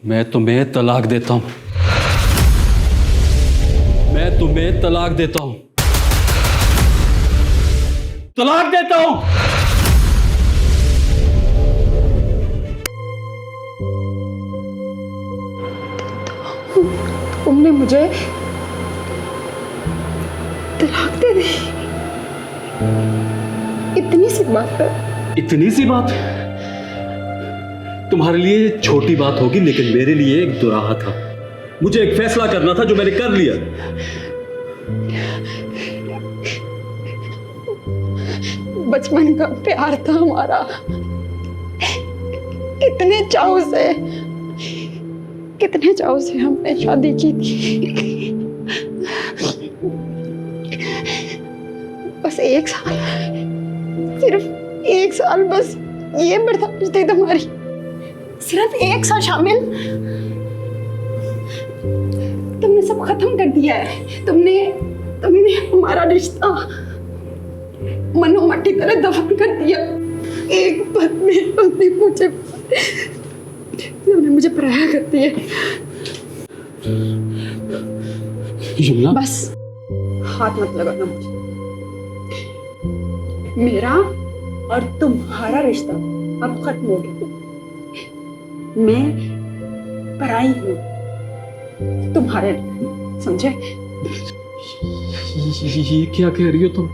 मैं तुम्हें तलाक देता हूं। मैं तुम्हें तलाक देता हूं। तलाक देता हूं। तुमने मुझे तलाक दे दी? इतनी सी बात है? इतनी सी बात? तुम्हारे लिए ये छोटी बात होगी, लेकिन मेरे लिए एक दुराहा था। मुझे एक फैसला करना था जो मैंने कर लिया। बचपन का प्यार था हमारा, कितने चाव से हमने शादी की थी। बस 1 साल, सिर्फ 1 साल, बस ये बर्दाश्त थी तुम्हारी। सिर्फ 1 साल शामिल, तुमने सब खत्म कर दिया है। तुमने हमारा रिश्ता मनोमट्टी तरह दफन कर दिया। एक पल में तुमने मुझे पराया कर दिया। यमुना, बस हाथ मत लगाना मुझे। मेरा और तुम्हारा रिश्ता अब खत्म हो गया। मैं पराई हूँ तुम्हारे लिए, समझे? ये क्या कह रही हो तुम?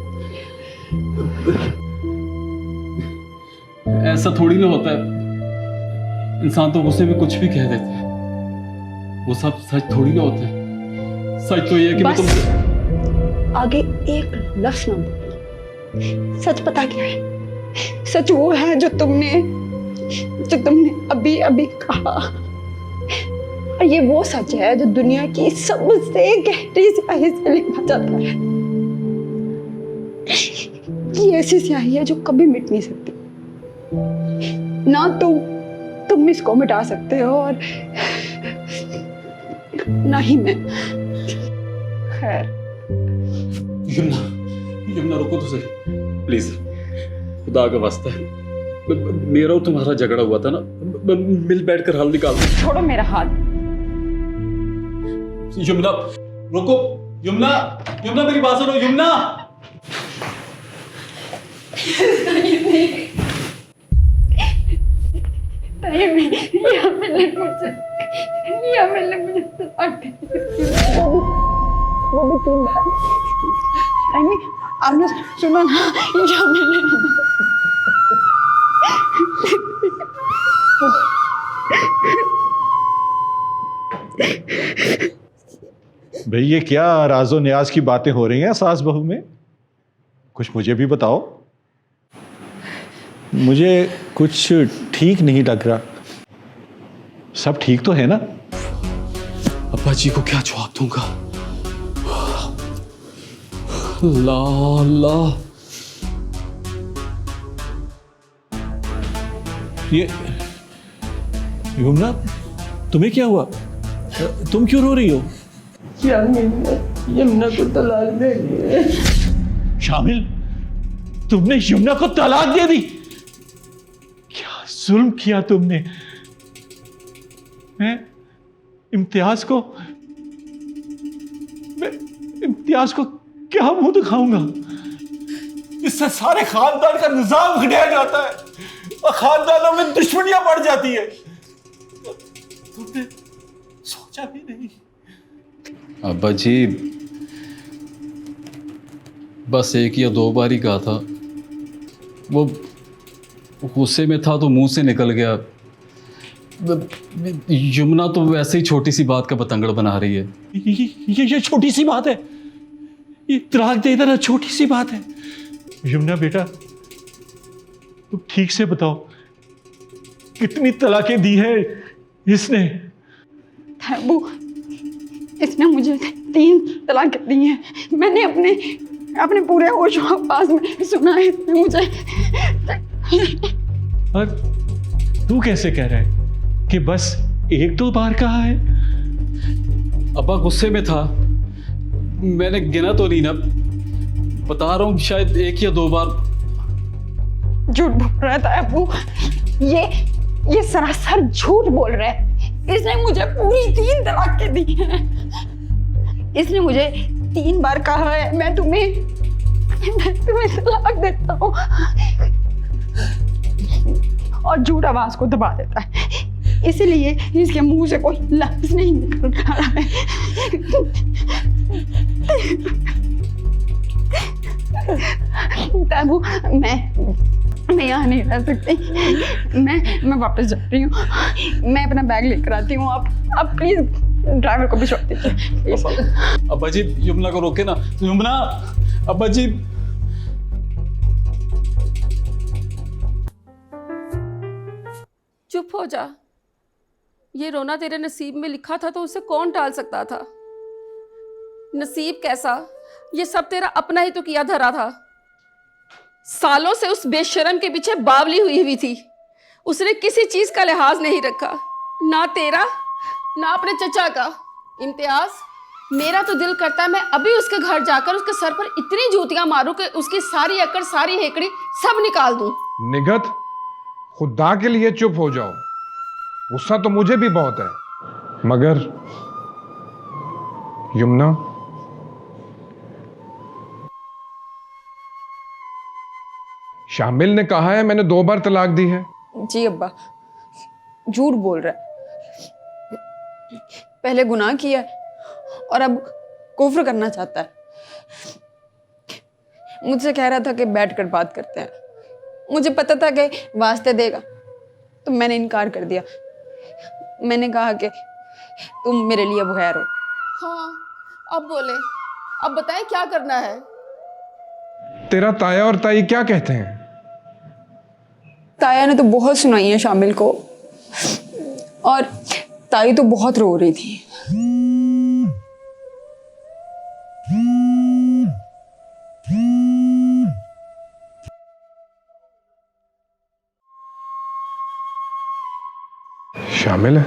ऐसा थोड़ी ना होता है। इंसान तो गुस्से में कुछ भी कह देते हैं। वो सब सच थोड़ी ना होते हैं। सच तो ये है कि मैं तुमसे आगे एक लफ्ज ना बोलना। सच पता क्या है? सच वो है जो तुमने अभी अभी कहा। और ये वो सच है जो दुनिया की सबसे गहरी स्याही से लिखा जाता है। ये ऐसी स्याही है जो कभी मिट नहीं सकती। ना तुम इसको मिटा सकते हो और ना ही मैं। खैर, यमुना रुको तो सही, प्लीज। खुदा का वास्ता है, मेरा और तुम्हारा झगड़ा हुआ था ना, मिल बैठ कर हल निकाल। छोड़ो मेरा हाथ। यमुना रुको। यमुना मेरी बात सुनो। यमुना, मैंने मुझे तलाक दे दी। वो भी 3 बार। आपने सुना ना? भाई ये क्या राजो न्याज की बातें हो रही हैं सास बहू में? कुछ मुझे भी बताओ। मुझे कुछ ठीक नहीं लग रहा। सब ठीक तो है ना? अब्बा जी को क्या जवाब दूंगा? ला ये यमुना, तुम्हें क्या हुआ? तुम क्यों रो रही हो? यमुना को तलाक दे दी। शामिल, तुमने यमुना को तलाक दे दी? क्या जुल्म किया तुमने? मैं इम्तियाज को क्या मुंह दिखाऊंगा? इससे सारे खानदान का निजाम खिलाया जाता है और खानदानों में दुश्मनियां बढ़ जाती है। तुमने सोचा भी नहीं। अब्बा जी, बस 1 या 2 बार ही कहा था। वो गुस्से में था तो मुंह से निकल गया। यमुना तो वैसे ही छोटी सी बात का बतंगड़ बना रही है। ये छोटी सी बात है। ये तलाक दे देना छोटी सी बात है। यमुना बेटा, तुम ठीक से बताओ, कितनी तलाकें दी है इसने? वो इसने मुझे 3 तलाक दी हैं। मैंने अपने पूरे होश पास में सुना है इसने मुझे। और तू कैसे कह रहा है कि बस 1-2 बार कहा है? अब्बा गुस्से में था, मैंने गिना तो नहीं ना। बता रहा हूँ, शायद 1 या 2 बार। झूठ बोल रहा था अबू। ये सरासर झूठ बोल रहा है। इसने मुझे पूरी 3 तलाकें दी हैं। इसने मुझे 3 बार कहा है मैं तुम्हें तलाक देता हूँ, और झूठ आवाज को दबा देता है, इसलिए इसके मुंह से कोई लफ्ज नहीं निकल रहा है। ताबू, मैं यहाँ नहीं रह सकती। मैं वापस जा रही हूँ। मैं अपना बैग लेकर आती हूँ। आप प्लीज ड्राइवर को भी छोड़ दीजिए प्लीज। अब्बा जी यमुना को रोके ना। यमुना, अब्बा जी। चुप हो जा। ये रोना तेरे नसीब में लिखा था तो उसे कौन टाल सकता था। नसीब कैसा, ये सब तेरा अपना ही तो किया धरा था। सालों से उस बेशरम के पीछे बावली हुई थी। उसने किसी चीज का लिहाज नहीं रखा, ना तेरा ना अपने चचा का। इम्तियाज, मेरा तो दिल करता है मैं अभी उसके घर जाकर उसके सर पर इतनी जूतियां मारूं कि उसकी सारी अकड़ सारी हेकड़ी सब निकाल दूं। निगत, खुदा के लिए चुप हो जाओ। गुस्सा तो मुझे भी बहुत है, मगर यमुना, शामिल ने कहा है मैंने 2 बार तलाक दी है। जी अब्बा, झूठ बोल रहा है। पहले गुनाह किया है और अब कुफ्र करना चाहता है। मुझसे कह रहा था कि बैठकर बात करते हैं। मुझे पता था कि वास्ते देगा, तो मैंने इनकार कर दिया। मैंने कहा कि तुम मेरे लिए बगैर हो। हाँ, अब बोले, अब बताएं क्या करना है। तेरा ताया और ताई क्या कहते हैं? ताया ने तो बहुत सुनाई है शामिल को, और ताई तो बहुत रो रही थी। शामिल है?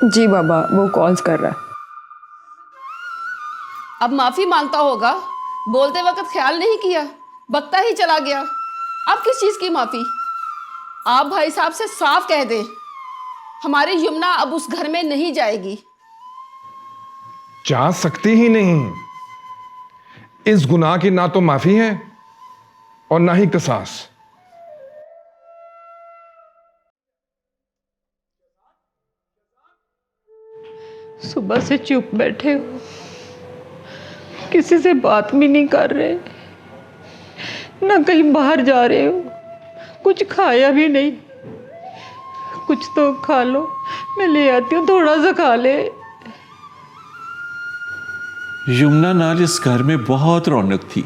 जी बाबा, वो कॉल्स कर रहा है। अब माफी मांगता होगा, बोलते वक्त ख्याल नहीं किया, बकता ही चला गया। अब किस चीज की माफी? आप भाई साहब से साफ कह दें, हमारी यमुना अब उस घर में नहीं जाएगी। जा सकती ही नहीं। इस गुनाह की ना तो माफी है और ना ही किसास। सुबह से चुप बैठे हो, किसी से बात भी नहीं कर रहे, ना कहीं बाहर जा रहे हो, कुछ खाया भी नहीं। कुछ तो खा लो, मैं ले आती हूँ, थोड़ा सा खा ले। यमुना नाल इस घर में बहुत रौनक थी,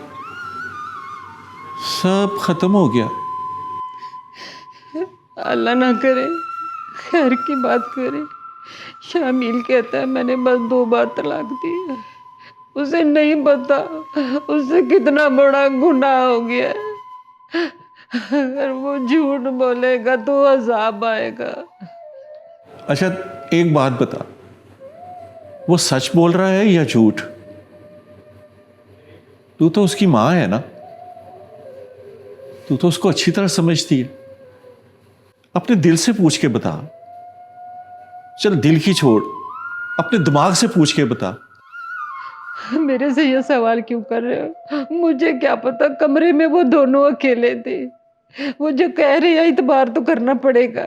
सब खत्म हो गया। अल्लाह ना करे खैर की बात करे। शामिल कहता है मैंने बस 2 बार तलाक दी है। उसे नहीं पता उससे कितना बड़ा गुनाह हो गया है। अगर वो झूठ बोलेगा तो अज़ाब आएगा। अच्छा, एक बात बता, वो सच बोल रहा है या झूठ? तू तो उसकी मां है ना, तू तो उसको अच्छी तरह समझती है। अपने दिल से पूछ के बता। चल दिल की छोड़, अपने दिमाग से पूछ के बता। मेरे से ये सवाल क्यों कर रहे हो? मुझे क्या पता, कमरे में वो दोनों अकेले थे। वो जो कह रहे हैं इतबार तो करना पड़ेगा।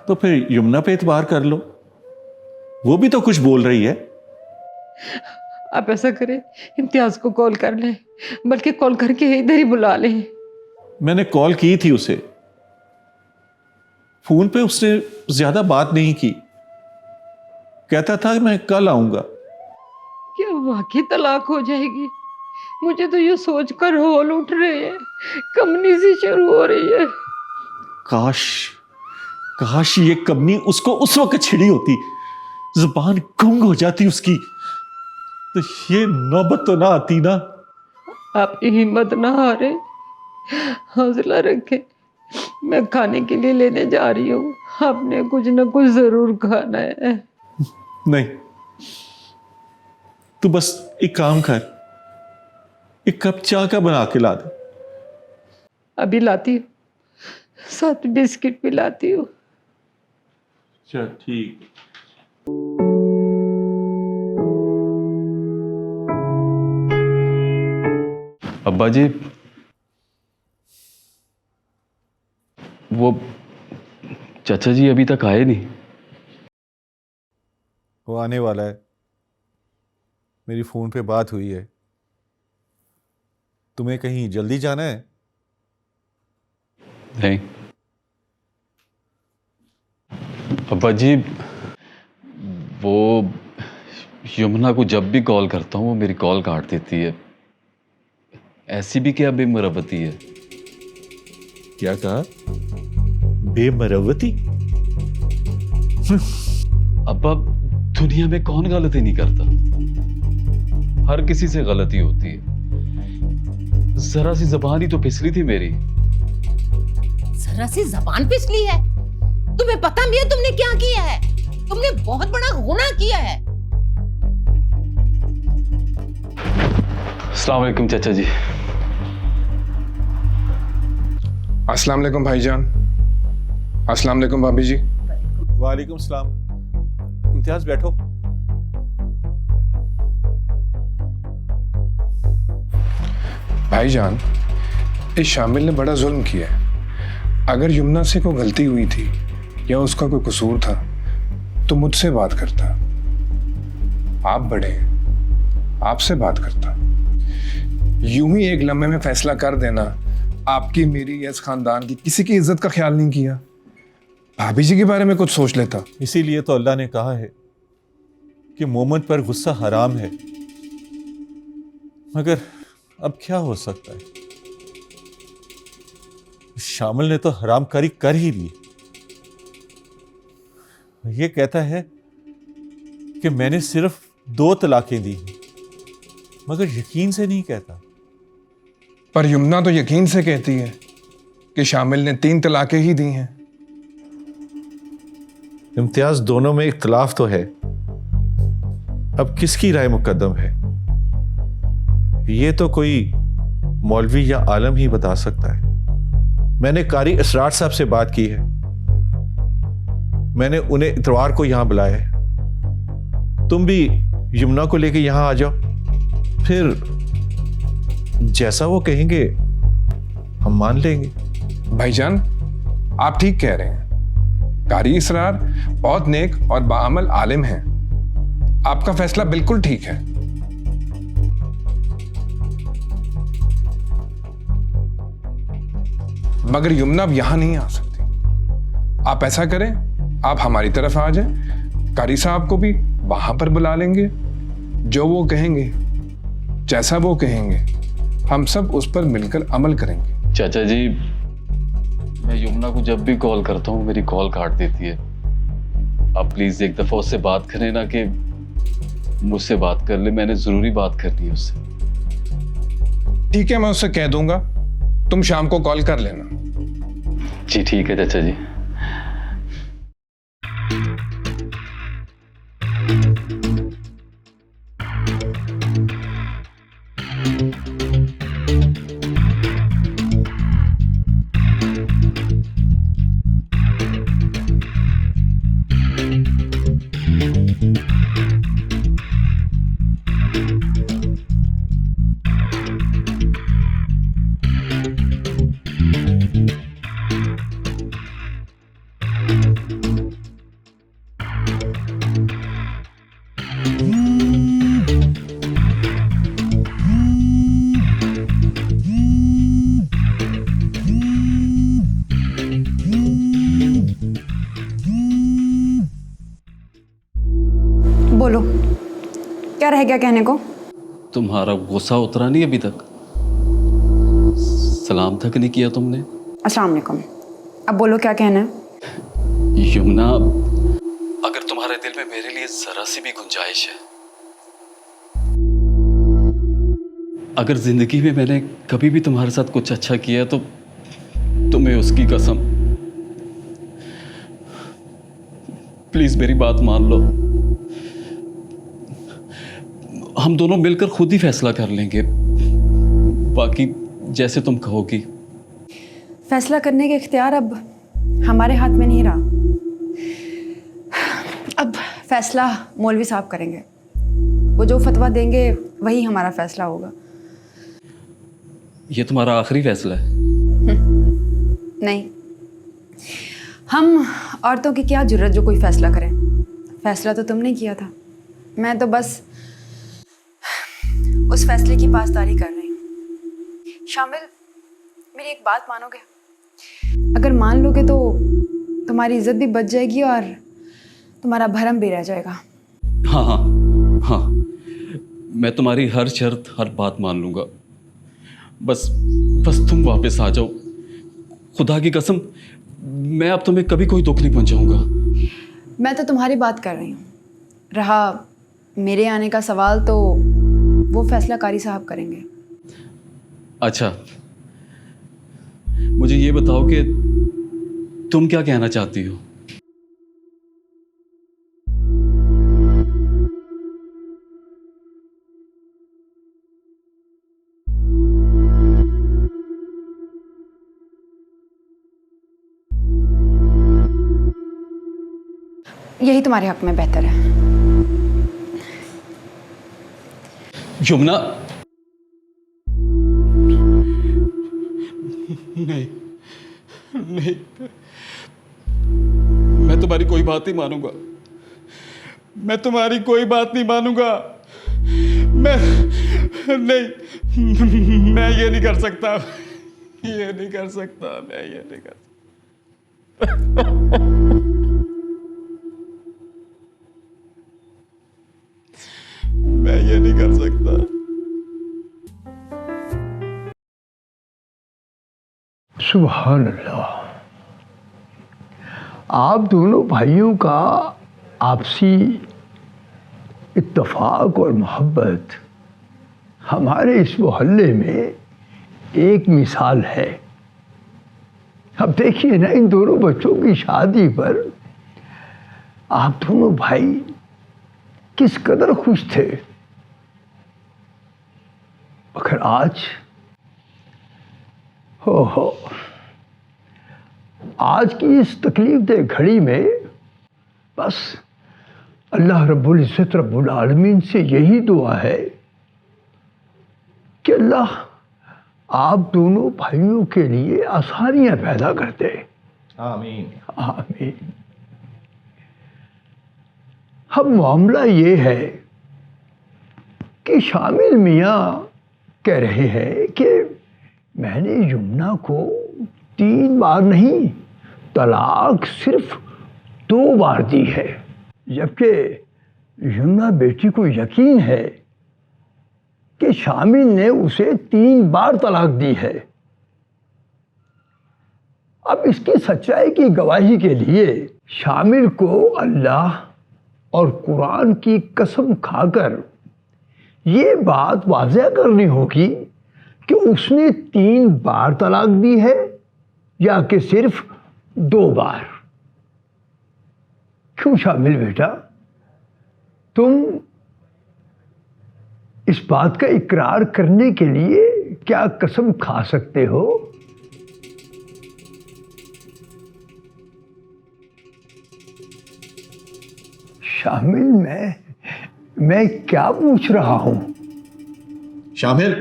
तो फिर यमुना पे इतबार कर लो, वो भी तो कुछ बोल रही है। आप ऐसा करें, इम्तियाज को कॉल कर लें, बल्कि कॉल करके इधर ही बुला लें। मैंने कॉल की थी उसे, फोन पे उसने ज्यादा बात नहीं की। कहता था कि मैं कल आऊंगा। क्या वाकई तलाक हो जाएगी? मुझे तो ये सोचकर होल उठ रहे हैं, कमनी सी शुरू हो रही है। काश काश ये कमनी उसको उस वक्त छिड़ी होती, जुबान गुंग हो जाती उसकी, तो ये नौबत तो ना आती ना। आपकी हिम्मत ना हारे, हौसला रखें। मैं खाने के लिए लेने जा रही हूँ, आपने कुछ ना कुछ जरूर खाना है। नहीं, तू बस एक काम कर, एक कप चाय का बना के ला दे। अभी लाती हूँ, साथ बिस्किट भी लाती हूँ। अच्छा ठीक। अब्बा जी, वो चाचा जी अभी तक आए नहीं। वो आने वाला है, मेरी फोन पे बात हुई है। तुम्हें कहीं जल्दी जाना है? नहीं अब्बा जी, वो यमुना को जब भी कॉल करता हूँ वो मेरी कॉल काट देती है। ऐसी भी क्या बेमरवती है? क्या कहा? बेमरवती? अब्बा, दुनिया में कौन गलती नहीं करता? हर किसी से गलती होती है। जरा सी जबान ही तो फिसली थी मेरी। जरा सी जबान फिसली है? तुम्हें पता भी है तुमने क्या किया है? तुमने बहुत बड़ा गुनाह किया है। अस्सलाम वालेकुम चाचा जी। अस्सलाम वालेकुम भाईजान। अस्सलाम वालेकुम भाभी जी। वालेकुम सलाम। इम्तियाज बैठो। भाईजान, इस शामिल ने बड़ा जुल्म किया है। अगर यमुना से कोई गलती हुई थी या उसका कोई कसूर था तो मुझसे बात करता। आप बड़े हैं, आपसे बात करता। यूं ही एक लम्हे में फैसला कर देना, आपकी, मेरी या इस खानदान की किसी की इज्जत का ख्याल नहीं किया, भाभी जी के बारे में कुछ सोच लेता। इसीलिए तो अल्लाह ने कहा है कि मोमन पर गुस्सा हराम है। मगर अब क्या हो सकता है, शामिल ने तो हरामकारी कर ही ली। ये कहता है कि मैंने सिर्फ 2 तलाकें दी, मगर यकीन से नहीं कहता। पर यमुना तो यकीन से कहती है कि शामिल ने 3 तलाकें ही दी हैं। इम्तियाज, दोनों में इख्तलाफ तो है। अब किसकी राय मुकद्दम है, ये तो कोई मौलवी या आलम ही बता सकता है। मैंने कारी इसरार साहब से बात की है, मैंने उन्हें इतवार को यहां बुलाया है। तुम भी यमुना को लेकर यहां आ जाओ, फिर जैसा वो कहेंगे हम मान लेंगे। भाईजान, आप ठीक कह रहे हैं। कारी इसरार बहुत नेक और बाअमल आलिम हैं। आपका फैसला बिल्कुल ठीक है। मगर यमुना अब यहां नहीं आ सकती। आप ऐसा करें, आप हमारी तरफ आ जाएं, कारी साहब को भी वहां पर बुला लेंगे। जो वो कहेंगे, जैसा वो कहेंगे, हम सब उस पर मिलकर अमल करेंगे। चाचा जी, मैं यमुना को जब भी कॉल करता हूँ मेरी कॉल काट देती है। आप प्लीज एक दफा उससे बात करें ना, कि मुझसे बात कर ले, मैंने जरूरी बात करनी है उससे। ठीक है, मैं उससे कह दूंगा, तुम शाम को कॉल कर लेना। जी ठीक है चाचा जी। बोलो, क्या रह गया कहने को? तुम्हारा गुस्सा उतरा नहीं अभी तक? सलाम तक नहीं किया तुमने। अस्सलाम वालेकुम। अब बोलो, क्या कहना है? यमुना, अगर तुम्हारे दिल में मेरे लिए जरा सी भी गुंजाइश है, अगर जिंदगी में मैंने कभी भी तुम्हारे साथ कुछ अच्छा किया तो तुम्हें उसकी कसम, प्लीज मेरी बात मान लो। हम दोनों मिलकर खुद ही फैसला कर लेंगे, बाकी जैसे तुम कहोगी। फैसला करने का इख्तियार अब हमारे हाथ में नहीं रहा। फैसला मौलवी साहब करेंगे। वो जो फतवा देंगे वही हमारा फैसला होगा। ये तुम्हारा आखिरी फैसला है? नहीं, हम औरतों की क्या जरूरत जो कोई फैसला करें। फैसला तो तुमने किया था, मैं तो बस उस फैसले की पासदारी कर रही हूँ। शामिल, मेरी एक बात मानोगे? अगर मान लोगे तो तुम्हारी इज्जत भी बच जाएगी और तुम्हारा भरम भी रह जाएगा। हाँ हाँ हाँ, मैं तुम्हारी हर शर्त, हर बात मान लूँगा। बस तुम वापस आ जाओ। खुदा की कसम, मैं अब तुम्हें कभी कोई दुख नहीं पहुँचाऊँगा। मैं तो तुम्हारी बात कर रही हूँ। रहा मेरे आने का सवाल तो वो फैसला कारी साहब करेंगे। अच्छा, मुझे ये बताओ कि तुम क्या कहना चाहती हो? यही तुम्हारे हक में बेहतर है। यमुना, नहीं नहीं, मैं तुम्हारी कोई बात नहीं मानूंगा। मैं तुम्हारी कोई बात नहीं मानूंगा। मैं नहीं, मैं ये नहीं कर सकता। ये नहीं कर सकता, मैं ये नहीं कर मैं ये नहीं कर सकता। सुभान अल्लाह। आप दोनों भाइयों का आपसी इत्तेफाक और मोहब्बत हमारे इस मोहल्ले में एक मिसाल है। अब देखिए ना, इन दोनों बच्चों की शादी पर आप दोनों भाई किस कदर खुश थे, मगर आज हो आज की इस तकलीफ दे घड़ी में बस अल्लाह रब्बुल इज़्ज़त रब्बुल आलमीन से यही दुआ है कि अल्लाह आप दोनों भाइयों के लिए आसानियां पैदा कर दे। आमीन आमीन। अब मामला ये है कि शामिल मियाँ कह रहे हैं कि मैंने यमुना को 3 बार नहीं, तलाक सिर्फ 2 बार दी है, जबकि यमुना बेटी को यकीन है कि शामिल ने उसे 3 बार तलाक दी है। अब इसकी सच्चाई की गवाही के लिए शामिल को अल्लाह और कुरान की कसम खाकर ये बात वाज़ह करनी होगी कि उसने 3 बार तलाक दी है या कि सिर्फ 2 बार। क्यों शामिल बेटा, तुम इस बात का इकरार करने के लिए क्या कसम खा सकते हो? शामिल, मैं क्या पूछ रहा हूं? शामिल,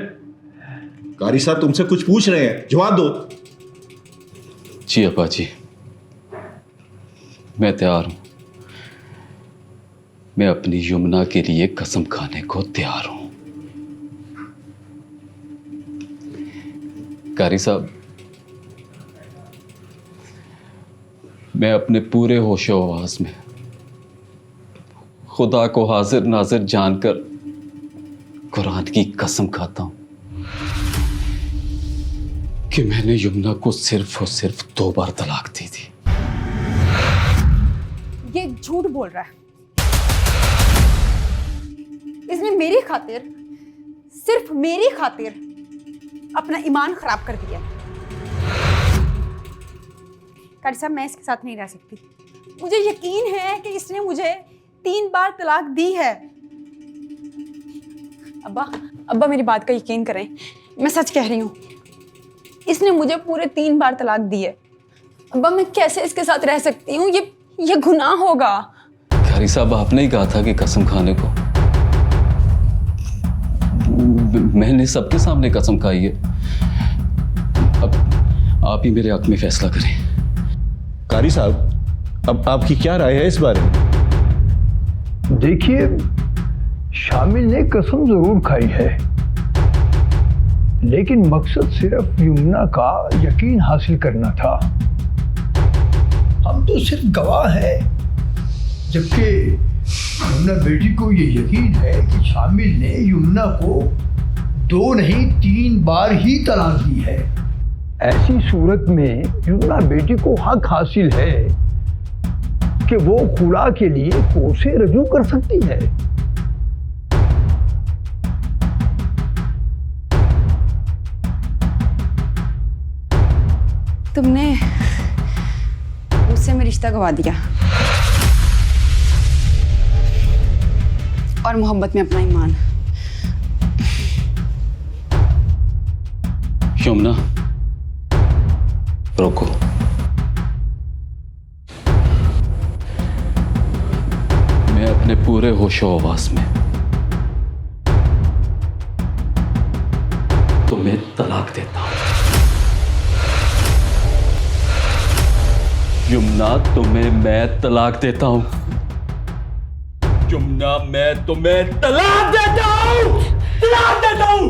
कारी साहब तुमसे कुछ पूछ रहे हैं, जवाब दो। जी अब्बा जी, मैं तैयार हूं। मैं अपनी यमुना के लिए कसम खाने को तैयार हूं। कारी साहब, मैं अपने पूरे होशो हवास में खुदा को हाजिर नाजिर जानकर कुरान की कसम खाता हूं कि मैंने यमुना को सिर्फ और सिर्फ 2 बार तलाक दी थी। ये झूठ बोल रहा है। इसने मेरी खातिर, सिर्फ मेरी खातिर अपना ईमान खराब कर दिया। कारी साहब, मैं इसके साथ नहीं रह सकती। मुझे यकीन है कि इसने मुझे 3 बार तलाक दी है। अब्बा मेरी बात का यकीन करें, मैं सच कह रही हूँ। इसने मुझे पूरे 3 बार तलाक दी है। अब्बा, मैं कैसे इसके साथ रह सकती हूँ? ये गुनाह होगा। कारी साहब, आपने ही कहा था कि कसम खाने को। मैंने सबके सामने कसम खाई है। अब आप ही मेरे हक में फैसला करें। कारी साहब, अब आपकी क्या राय है इस बारे में? देखिए, शामिल ने कसम जरूर खाई है, लेकिन मकसद सिर्फ यमुना का यकीन हासिल करना था। हम तो सिर्फ गवाह हैं, जबकि यमुना बेटी को ये यकीन है कि शामिल ने यमुना को 2 नहीं 3 बार ही तलाक दी है। ऐसी सूरत में यमुना बेटी को हक हासिल है कि वो खुला के लिए कोर्ट से रजू कर सकती है। तुमने मुझसे में रिश्ता गवा दिया और मोहब्बत में अपना ईमान। यमुना, रोको। मैं अपने पूरे होशो हवास में तुम्हें तलाक देता हूं। यमुना, तुम्हें मैं तलाक देता हूं। यमुना, मैं तुम्हें तलाक देता हूं। तलाक देता हूं।